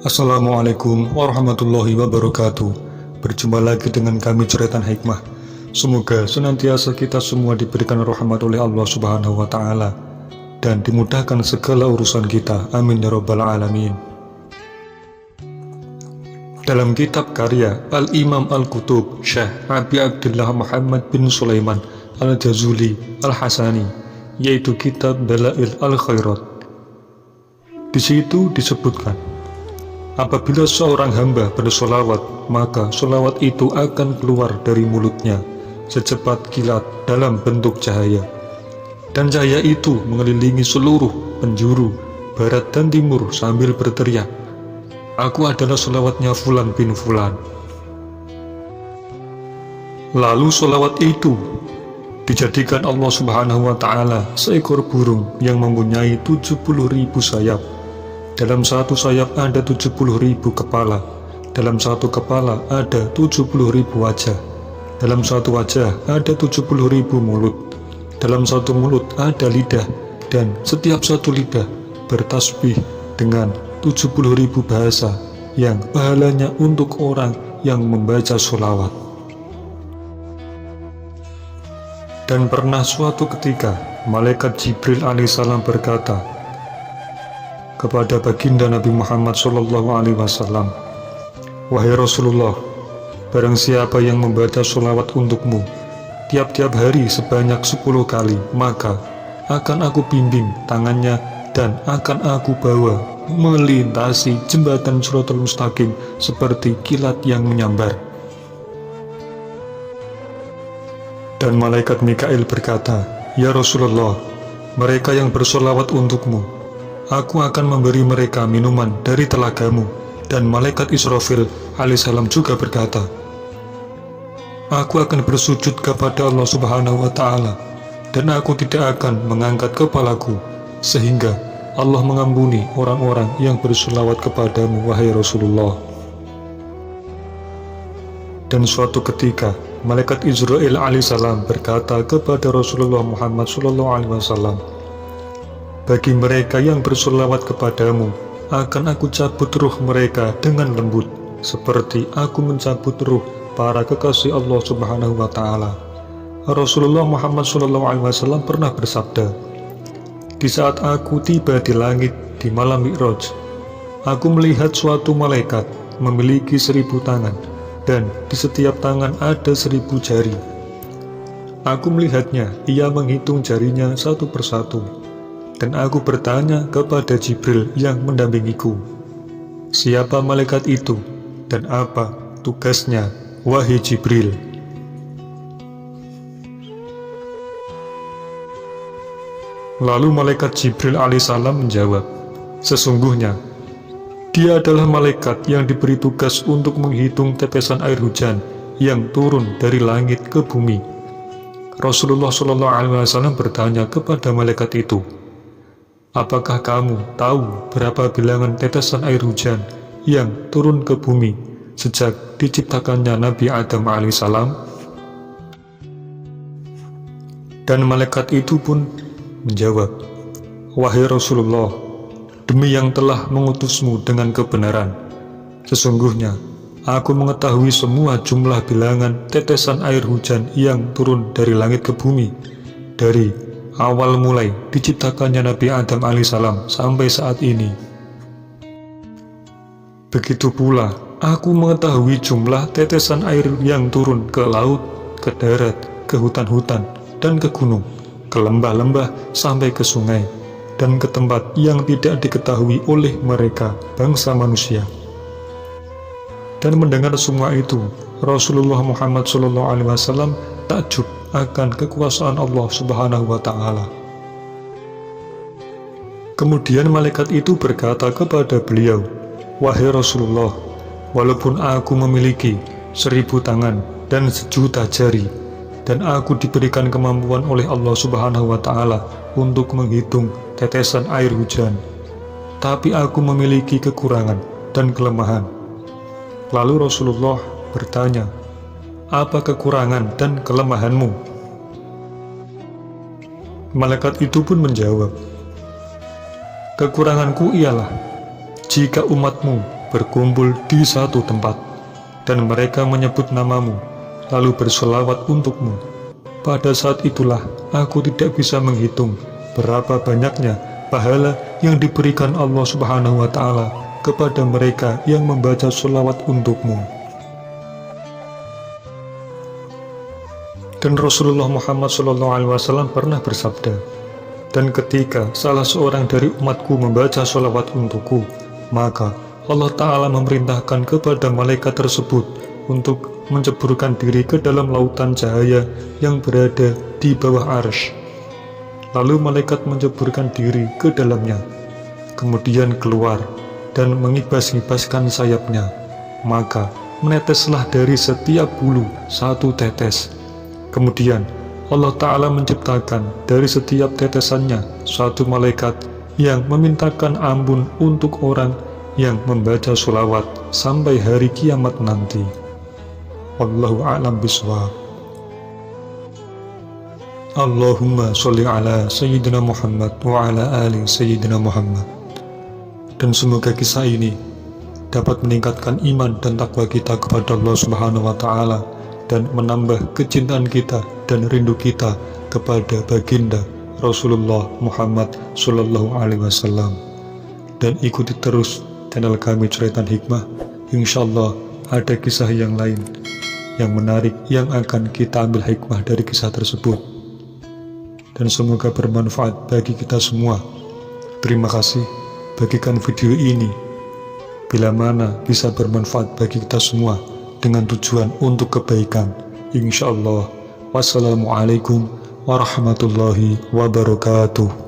Assalamualaikum warahmatullahi wabarakatuh. Berjumpa lagi dengan kami Cerita Hikmah. Semoga senantiasa kita semua diberikan rahmat oleh Allah Subhanahu wa Ta'ala dan dimudahkan segala urusan kita. Amin ya Rabbal Alamin. Dalam kitab karya Al-Imam Al-Qutub Syekh Abi Abdullah Muhammad bin Sulaiman Al-Jazuli Al-Hasani, yaitu kitab Dalail Al-Khairat, di situ disebutkan, apabila seorang hamba bersolawat, maka solawat itu akan keluar dari mulutnya secepat kilat dalam bentuk cahaya, dan cahaya itu mengelilingi seluruh penjuru barat dan timur sambil berteriak, "Aku adalah solawatnya Fulan bin Fulan." Lalu solawat itu dijadikan Allah Subhanahu wa Ta'ala seekor burung yang mempunyai 70.000 sayap. Dalam satu sayap ada 70.000 kepala. Dalam satu kepala ada 70.000 wajah. Dalam satu wajah ada 70.000 mulut. Dalam satu mulut ada lidah. Dan setiap satu lidah bertasbih dengan 70.000 bahasa yang pahalanya untuk orang yang membaca sholawat. Dan pernah suatu ketika malaikat Jibril alaihissalam berkata kepada baginda Nabi Muhammad SAW, "Wahai Rasulullah, barang siapa yang membaca sholawat untukmu tiap-tiap hari sebanyak 10 kali, maka akan aku bimbing tangannya dan akan aku bawa melintasi jembatan Shiratal Mustaqim seperti kilat yang menyambar." Dan malaikat Mikail berkata, "Ya Rasulullah, mereka yang bersolawat untukmu, aku akan memberi mereka minuman dari telagamu." Dan malaikat Israfil alaihissalam juga berkata, "Aku akan bersujud kepada Allah Subhanahu wa Ta'ala, dan aku tidak akan mengangkat kepalaku, sehingga Allah mengampuni orang-orang yang bersolawat kepadamu, wahai Rasulullah." Dan suatu ketika malaikat Israel alaihissalam berkata kepada Rasulullah Muhammad SAW, "Bagi mereka yang bersolawat kepadamu, akan aku cabut ruh mereka dengan lembut, seperti aku mencabut ruh para kekasih Allah Subhanahu wa Ta'ala." Rasulullah Muhammad SAW pernah bersabda, "Di saat aku tiba di langit di malam Mi'raj, aku melihat suatu malaikat memiliki 1000 tangan, dan di setiap tangan ada 1000 jari. Aku melihatnya, ia menghitung jarinya satu persatu. Dan aku bertanya kepada Jibril yang mendampingiku, 'Siapa malaikat itu dan apa tugasnya, wahai Jibril?' Lalu malaikat Jibril alaihissalam menjawab, 'Sesungguhnya dia adalah malaikat yang diberi tugas untuk menghitung tetesan air hujan yang turun dari langit ke bumi." Rasulullah SAW bertanya kepada malaikat itu, "Apakah kamu tahu berapa bilangan tetesan air hujan yang turun ke bumi sejak diciptakannya Nabi Adam alaihissalam?" Dan malaikat itu pun menjawab, "Wahai Rasulullah, demi yang telah mengutusmu dengan kebenaran, sesungguhnya aku mengetahui semua jumlah bilangan tetesan air hujan yang turun dari langit ke bumi, dari awal mulai diciptakannya Nabi Adam alaihissalam sampai saat ini. Begitu pula aku mengetahui jumlah tetesan air yang turun ke laut, ke darat, ke hutan-hutan, dan ke gunung, ke lembah-lembah, sampai ke sungai, dan ke tempat yang tidak diketahui oleh mereka, bangsa manusia." Dan mendengar semua itu, Rasulullah Muhammad SAW takjub akan kekuasaan Allah Subhanahu wa Ta'ala. Kemudian malaikat itu berkata kepada beliau, "Wahai Rasulullah, walaupun aku memiliki 1000 tangan dan 1.000.000 jari, dan aku diberikan kemampuan oleh Allah Subhanahu wa Ta'ala untuk menghitung tetesan air hujan, tapi aku memiliki kekurangan dan kelemahan." Lalu Rasulullah bertanya, "Apa kekurangan dan kelemahanmu?" Malaikat itu pun menjawab, "Kekuranganku ialah jika umatmu berkumpul di satu tempat, dan mereka menyebut namamu, lalu berselawat untukmu. Pada saat itulah aku tidak bisa menghitung berapa banyaknya pahala yang diberikan Allah Subhanahu wa Ta'ala kepada mereka yang membaca selawat untukmu. Dan Rasulullah Muhammad SAW pernah bersabda, dan ketika salah seorang dari umatku membaca selawat untukku, maka Allah Ta'ala memerintahkan kepada malaikat tersebut untuk menceburkan diri ke dalam lautan cahaya yang berada di bawah arsy. Lalu malaikat menceburkan diri ke dalamnya, kemudian keluar dan mengibas-ngibaskan sayapnya, maka meneteslah dari setiap bulu satu tetes. Kemudian Allah Ta'ala menciptakan dari setiap tetesannya suatu malaikat yang memintakan ampun untuk orang yang membaca sholawat sampai hari kiamat nanti. Wallahu a'lam bishawab. Allahumma sholli ala Sayyidina Muhammad wa ala ali Sayyidina Muhammad. Dan semoga kisah ini dapat meningkatkan iman dan takwa kita kepada Allah Subhanahu wa Ta'ala, dan menambah kecintaan kita dan rindu kita kepada baginda Rasulullah Muhammad Sallallahu Alaihi Wasallam. Dan ikuti terus channel kami Coretan Hikmah. Insyaallah ada kisah yang lain yang menarik yang akan kita ambil hikmah dari kisah tersebut, dan semoga bermanfaat bagi kita semua. Terima kasih. Bagikan video ini bila mana bisa bermanfaat bagi kita semua dengan tujuan untuk kebaikan. Insyaallah. Wassalamualaikum warahmatullahi wabarakatuh.